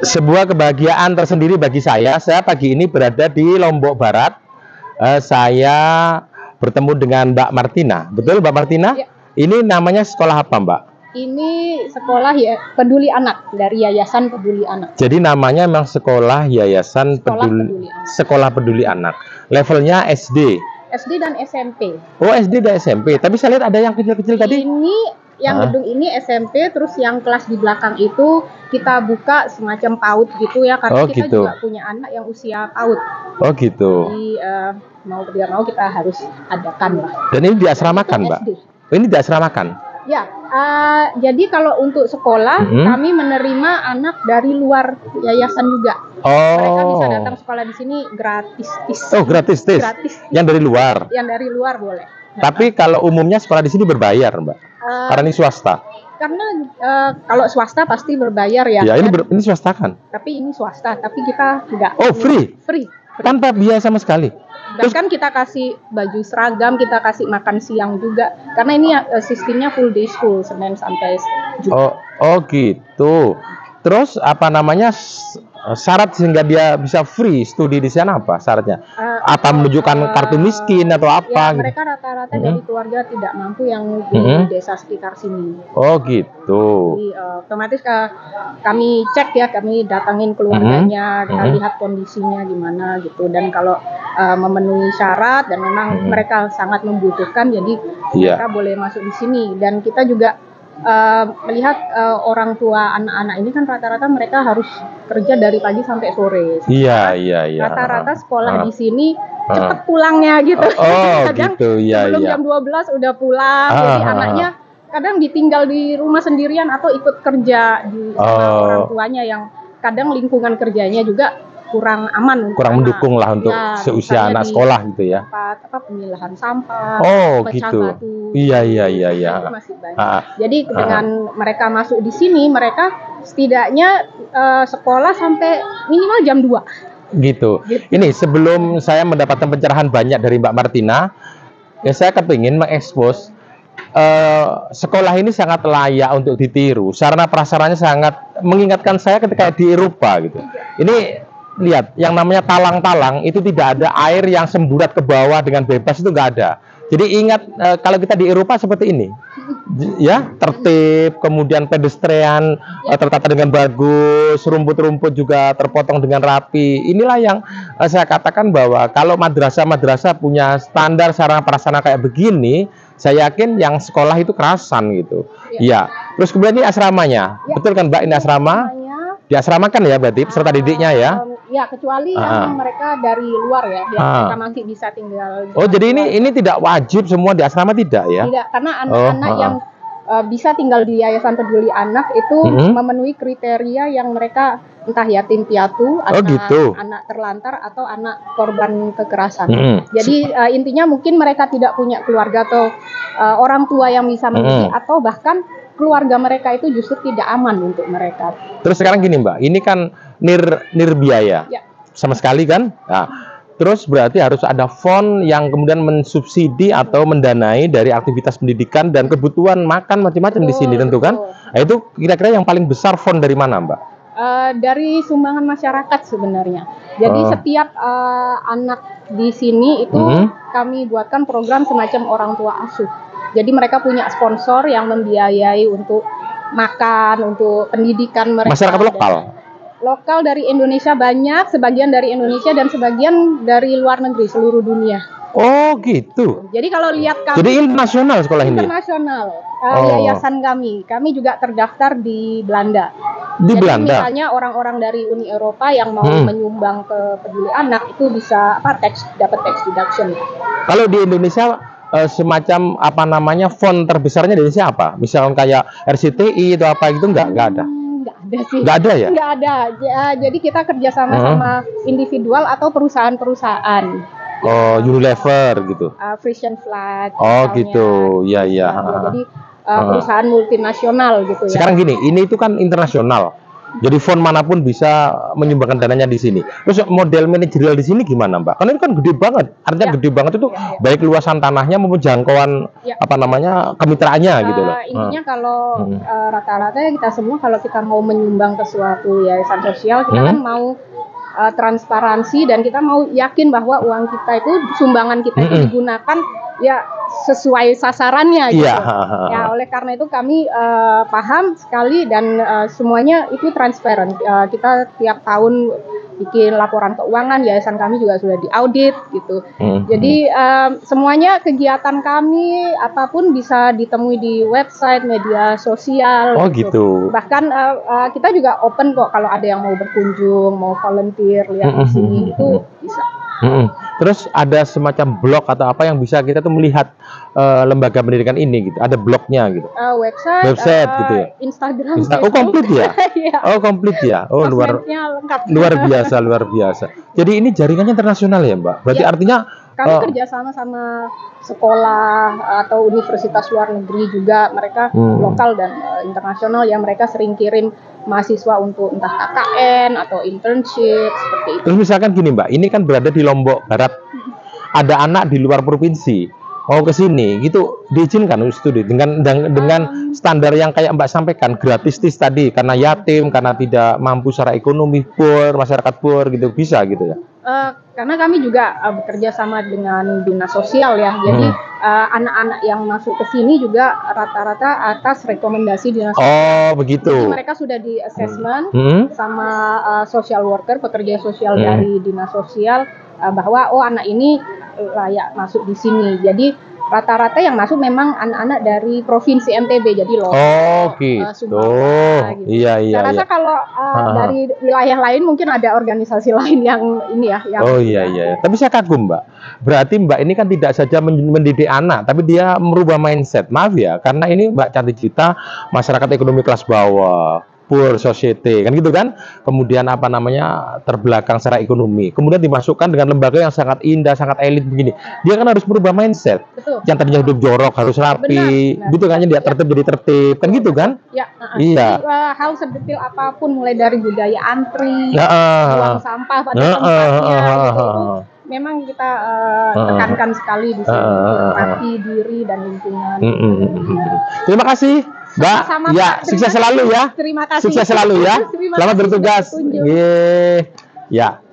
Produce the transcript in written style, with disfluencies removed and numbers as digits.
sebuah kebahagiaan tersendiri bagi saya. Saya pagi ini berada di Lombok Barat. Saya bertemu dengan Mbak Martina. Betul, Mbak Martina? Ya. Ini namanya sekolah apa, Mbak? Ini sekolah ya Peduli Anak dari Yayasan Peduli Anak. Jadi namanya memang sekolah Yayasan Sekolah Peduli Anak. Levelnya SD. SD dan SMP. Oh, SD dan SMP. Tapi saya lihat ada yang kecil-kecil tadi. Ini yang gedung ini SMP, terus yang kelas di belakang itu kita buka semacam PAUD gitu ya, karena kita juga punya anak yang usia PAUD. Oh gitu. Jadi mau tidak mau kita harus adakan lah. Dan ini diasramakan, Mbak? Oh, ini diasramakan? Ya, jadi kalau untuk sekolah kami menerima anak dari luar yayasan juga. Oh. Mereka bisa datang sekolah di sini gratis. Oh, gratis. Gratis. Yang dari luar? Yang dari luar boleh. Tapi kalau umumnya sekolah di sini berbayar, Mbak? Karena ini swasta. Karena kalau swasta pasti berbayar ya. Ya, ini swasta kan? Tapi ini swasta, tapi kita tidak. Oh, free? Free. Tanpa biaya sama sekali? Bahkan kita kasih baju seragam, kita kasih makan siang juga. Karena ini sistemnya full day school, Senin sampai Jumat. Oh gitu. Terus apa namanya syarat sehingga dia bisa free studi di sana apa syaratnya? Apa menunjukkan kartu miskin atau apa? Ya, mereka rata-rata dari keluarga tidak mampu yang di desa sekitar sini. Oh gitu. Jadi otomatis kami cek ya, kami datangin keluarganya, kita lihat kondisinya gimana gitu. Dan kalau memenuhi syarat dan memang mereka sangat membutuhkan, jadi mereka boleh masuk di sini. Dan kita juga melihat orang tua anak-anak ini kan rata-rata mereka harus kerja dari pagi sampai sore. Iya. Rata-rata sekolah di sini cepat pulangnya gitu. Kadang gitu. Sebelum jam 12 udah pulang. Jadi anaknya kadang ditinggal di rumah sendirian atau ikut kerja di sama orang tuanya yang kadang lingkungan kerjanya juga kurang aman, kurang mendukung lah untuk seusia anak sekolah gitu ya. Pemilahan sampah, gitu. Batu. Iya. Itu masih banyak. Jadi dengan mereka masuk di sini, mereka setidaknya sekolah sampai minimal jam 2. Gitu. Ini sebelum saya mendapatkan pencerahan banyak dari Mbak Martina, ya saya kepingin mengekspos sekolah ini sangat layak untuk ditiru. Sarana prasaranya sangat mengingatkan saya ketika di Eropa gitu. Ini lihat, yang namanya talang-talang itu tidak ada air yang semburat ke bawah dengan bebas, itu nggak ada. Jadi ingat kalau kita di Eropa seperti ini, ya tertib, kemudian pedestrian tertata dengan bagus, rumput-rumput juga terpotong dengan rapi. Inilah yang saya katakan bahwa kalau madrasah-madrasah punya standar sarana prasarana kayak begini, saya yakin yang sekolah itu kerasan gitu. Ya. Terus kemudian ini asramanya, betul kan Mbak? Ini asrama? Diasramakan ya berarti peserta didiknya ya? Ya, kecuali yang mereka dari luar ya, mereka masih bisa tinggal. Oh, jadi ini tidak wajib semua di asrama, tidak ya? Tidak, karena anak-anak yang bisa tinggal di Yayasan Peduli Anak itu memenuhi kriteria yang mereka entah yatim piatu, anak terlantar atau anak korban kekerasan. Jadi intinya mungkin mereka tidak punya keluarga atau orang tua yang bisa mendidik atau bahkan keluarga mereka itu justru tidak aman untuk mereka. Terus sekarang gini Mbak, ini kan nirbiaya sama sekali kan? Nah, terus berarti harus ada fond yang kemudian mensubsidi atau mendanai dari aktivitas pendidikan dan kebutuhan makan macam-macam di sini tentu kan? Nah, itu kira-kira yang paling besar fond dari mana Mbak? Dari sumbangan masyarakat sebenarnya. Jadi setiap anak di sini itu kami buatkan program semacam orang tua asuh. Jadi mereka punya sponsor yang membiayai untuk makan, untuk pendidikan mereka. Masyarakat lokal? Lokal dari Indonesia banyak, sebagian dari Indonesia dan sebagian dari luar negeri, seluruh dunia. Oh gitu. Jadi kalau lihat kami, jadi internasional sekolah ini? Internasional. Yayasan kami juga terdaftar di Belanda. Di jadi Belanda? Misalnya orang-orang dari Uni Eropa yang mau menyumbang ke Peduli Anak itu bisa dapat tax deduction. Kalau di Indonesia semacam apa namanya font terbesarnya di Indonesia apa? Misalkan kayak RCTI atau apa gitu nggak ada? Nggak ada sih. Nggak ada ya? Nggak ada. Jadi kita kerjasama sama individual atau perusahaan-perusahaan. Oh, Unilever gitu. Frisian Flat. Oh gitu, ya. Jadi perusahaan multinasional gitu ya. Sekarang gini, ini itu kan internasional. Jadi font manapun bisa menyumbangkan dananya di sini. Terus model manajerial di sini gimana, Mbak? Karena ini kan gede banget. Artinya gede banget itu baik luasan tanahnya maupun jangkauan kemitraannya gitu loh. Intinya kalau rata-rata kita semua kalau kita mau menyumbang ke suatu yayasan sosial, kita kan mau transparansi dan kita mau yakin bahwa uang kita itu, sumbangan kita itu digunakan ya sesuai sasarannya gitu. Ya, oleh karena itu kami paham sekali dan semuanya itu transparan. Kita tiap tahun bikin laporan keuangan, yayasan kami juga sudah diaudit gitu. Jadi semuanya kegiatan kami apapun bisa ditemui di website, media sosial. Oh gitu. Bahkan kita juga open kok kalau ada yang mau berkunjung, mau volunteer lihat di sini itu bisa. Terus ada semacam blog atau apa yang bisa kita tuh melihat lembaga pendidikan ini gitu. Ada blognya gitu. Website gitu ya. Instagram. Oh komplit ya? Oh komplit ya. Oh luar biasa. Jadi ini jaringannya internasional ya, Mbak. Berarti artinya kami kerjasama sama sekolah atau universitas luar negeri juga, mereka lokal dan internasional ya, mereka sering kirim mahasiswa untuk entah KKN atau internship seperti itu. Terus misalkan gini, Mbak, ini kan berada di Lombok Barat, ada anak di luar provinsi mau ke sini gitu, diizinkan studi dengan standar yang kayak Mbak sampaikan, gratis tadi, karena yatim, karena tidak mampu secara ekonomi, masyarakat gitu, bisa gitu ya? Karena kami juga bekerja sama dengan dinas sosial ya, jadi anak-anak yang masuk ke sini juga rata-rata atas rekomendasi dinas sosial. Oh begitu. Jadi mereka sudah di assessment sama social worker, pekerja sosial dari dinas sosial, bahwa oh anak ini layak masuk di sini. Jadi rata-rata yang masuk memang anak-anak dari provinsi NTB, jadi loh. Oh gitu. Sumatera, gitu. Iya. Saya rasa kalau dari wilayah lain mungkin ada organisasi lain yang ini ya. Iya. Tapi saya kagum, Mbak. Berarti Mbak ini kan tidak saja mendidik anak, tapi dia merubah mindset. Maaf ya, karena ini Mbak cantik kita masyarakat ekonomi kelas bawah, poor society, kan gitu kan. Kemudian terbelakang secara ekonomi. Kemudian dimasukkan dengan lembaga yang sangat indah, sangat elit begini. Dia kan harus merubah mindset. Betul. Yang tadinya hidup jorok harus rapi, benar. gitu kan, dia tertib jadi tertib, kan gitu kan? Ya. Iya. Hal sedetil apapun, mulai dari budaya antri, buang sampah pada tempatnya, gitu. Memang kita tekankan sekali di sini, rapi diri dan lingkungan. Terima kasih, Mbak. Sama-sama, ya, Pak. sukses selalu ya. Terima kasih. Sukses selalu ya. Selamat bertugas. Ya.